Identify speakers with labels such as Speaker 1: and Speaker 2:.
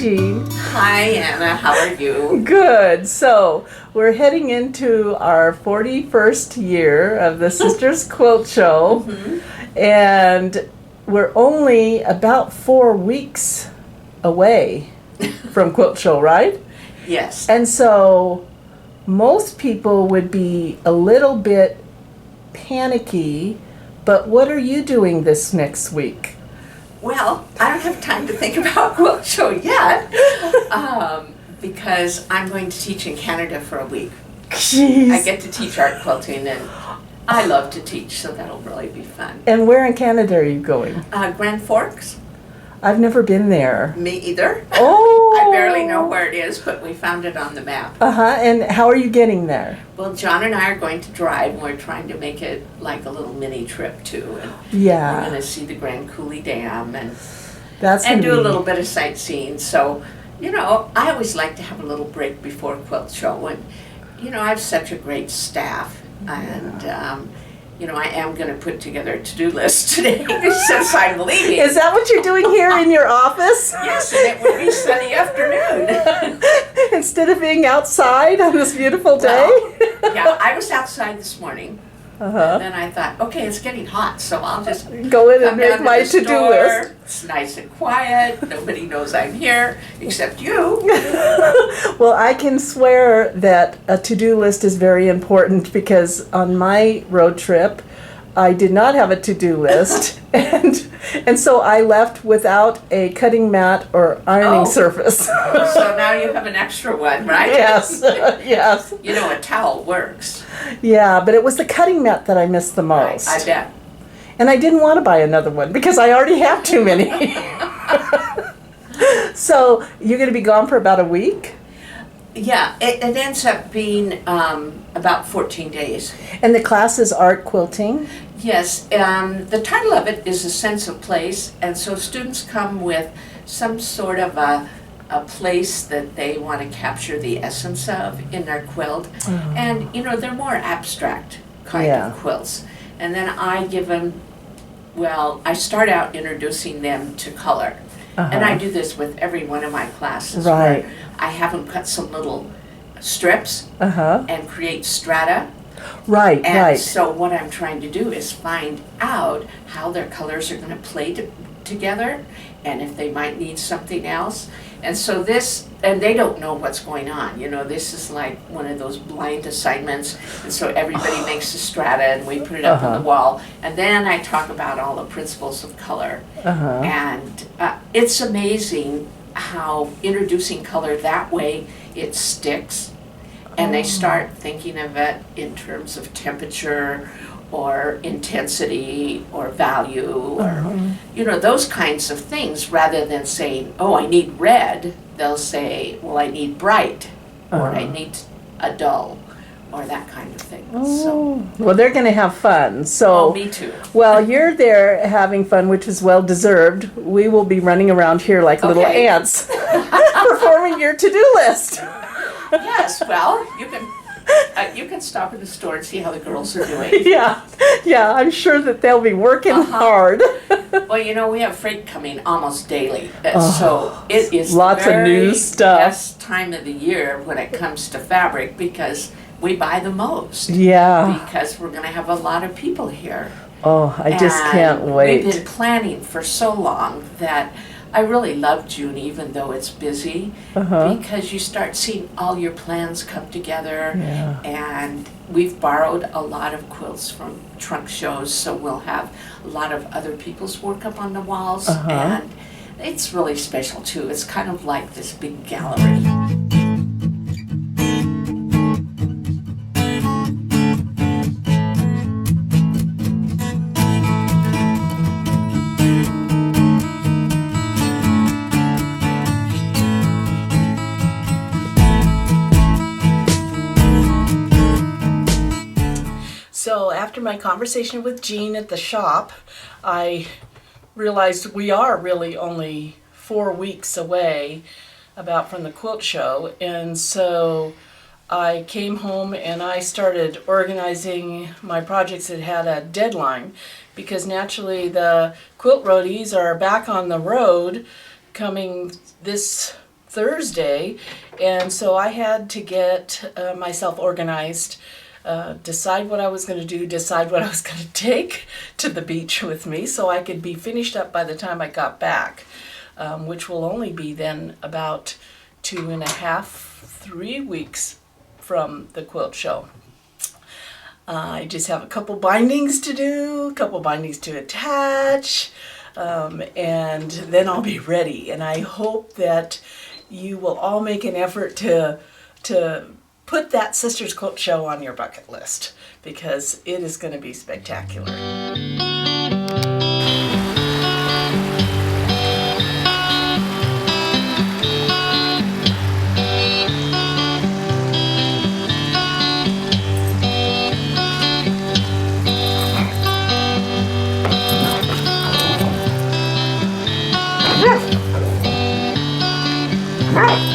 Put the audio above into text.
Speaker 1: Jean.
Speaker 2: Hi, Anna. How are you?
Speaker 1: Good. So we're heading into our 41st year of the Sisters Quilt Show, and we're only about 4 weeks away from Quilt Show, right?
Speaker 2: Yes.
Speaker 1: And so most people would be a little bit panicky, but what are you doing this next week?
Speaker 2: Well, I don't have time to think about Quilt Show yet because I'm going to teach in Canada for a week.
Speaker 1: Jeez.
Speaker 2: I get to teach art quilting, and I love to teach, so that'll really be fun.
Speaker 1: And where in Canada are you going?
Speaker 2: Grand Forks?
Speaker 1: I've never been there.
Speaker 2: Me either.
Speaker 1: Oh!
Speaker 2: I barely know where it is, but we found it on the map.
Speaker 1: Uh-huh. And how are you getting there?
Speaker 2: Well, John and I are going to drive, and we're trying to make it like a little mini trip, too. And
Speaker 1: Yeah.
Speaker 2: we're going to see the Grand Coulee Dam and
Speaker 1: That's
Speaker 2: and
Speaker 1: gonna
Speaker 2: do
Speaker 1: be...
Speaker 2: a little bit of sightseeing. So, you know, I always like to have a little break before Quilt Show. And, you know, I have such a great staff. And, you know, I am going to put together a to-do list today since I'm leaving.
Speaker 1: Is that what you're doing here in your office?
Speaker 2: Yes, and it would be sunny afternoon.
Speaker 1: Instead of being outside on this beautiful day?
Speaker 2: Well, yeah, I was outside this morning.
Speaker 1: Uh-huh.
Speaker 2: And then I thought, okay, it's getting hot, so I'll just
Speaker 1: Go in and
Speaker 2: come
Speaker 1: make
Speaker 2: down to
Speaker 1: my
Speaker 2: the
Speaker 1: to-do
Speaker 2: store.
Speaker 1: list.
Speaker 2: It's nice and quiet. Nobody knows I'm here except you.
Speaker 1: Well, I can swear that a to-do list is very important because on my road trip, I did not have a to-do list, and so I left without a cutting mat or ironing
Speaker 2: Oh.
Speaker 1: surface.
Speaker 2: So now you have an extra one, right?
Speaker 1: Yes, yes.
Speaker 2: You know, a towel works.
Speaker 1: Yeah, but it was the cutting mat that I missed the most.
Speaker 2: I bet.
Speaker 1: And I didn't want to buy another one because I already have too many. So you're going to be gone for about a week?
Speaker 2: Yeah, it ends up being about 14 days.
Speaker 1: And the class is art quilting?
Speaker 2: Yes, the title of it is A Sense of Place, and so students come with some sort of a place that they want to capture the essence of in their quilt. And, you know, they're more abstract kind of quilts. And then I give them, well, I start out introducing them to color. And I do this with every one of my classes.
Speaker 1: Right.
Speaker 2: Where I have them cut some little strips
Speaker 1: Uh-huh.
Speaker 2: and create strata.
Speaker 1: Right,
Speaker 2: And
Speaker 1: right.
Speaker 2: so what I'm trying to do is find out how their colors are going to play together and if they might need something else. And so this, and they don't know what's going on. You know, this is like one of those blind assignments. And so everybody makes a strata and we put it up on the wall. And then I talk about all the principles of color. And it's amazing how introducing color that way, it sticks. And they start thinking of it in terms of temperature or intensity or value or, you know, those kinds of things rather than saying, oh, I need red. They'll say, well, I need bright or I need a dull or that kind of thing. So,
Speaker 1: Well, they're going to have fun. So,
Speaker 2: oh, me too.
Speaker 1: While you're there having fun, which is well deserved, we will be running around here like little
Speaker 2: Okay.
Speaker 1: ants performing your to-do list.
Speaker 2: Yes, well, you can stop at the store and see how the girls are doing.
Speaker 1: Yeah, I'm sure that they'll be working hard.
Speaker 2: Well, you know, we have freight coming almost daily, so it is
Speaker 1: Lots of new
Speaker 2: very
Speaker 1: stuff.
Speaker 2: best time of the year when it comes to fabric because we buy the most.
Speaker 1: Yeah.
Speaker 2: Because we're going to have a lot of people here.
Speaker 1: Oh, I just
Speaker 2: And
Speaker 1: can't wait.
Speaker 2: We've been planning for so long that I really love June, even though it's busy, because you start seeing all your plans come together.
Speaker 1: Yeah.
Speaker 2: And we've borrowed a lot of quilts from trunk shows, so we'll have a lot of other people's work up on the walls. And it's really special, too. It's kind of like this big gallery.
Speaker 1: So after my conversation with Jean at the shop, I realized we are really only 4 weeks away from the quilt show. And so I came home and I started organizing my projects that had a deadline, because naturally the quilt roadies are back on the road coming this Thursday, and so I had to get myself organized, decide what I was going to do, decide what I was going to take to the beach with me so I could be finished up by the time I got back, which will only be then about 2.5, 3 weeks from the quilt show. I just have a couple bindings to do, a couple bindings to attach, and then I'll be ready. And I hope that you will all make an effort to put that Sisters Quilt Show on your bucket list, because it is going to be spectacular.
Speaker 3: Right.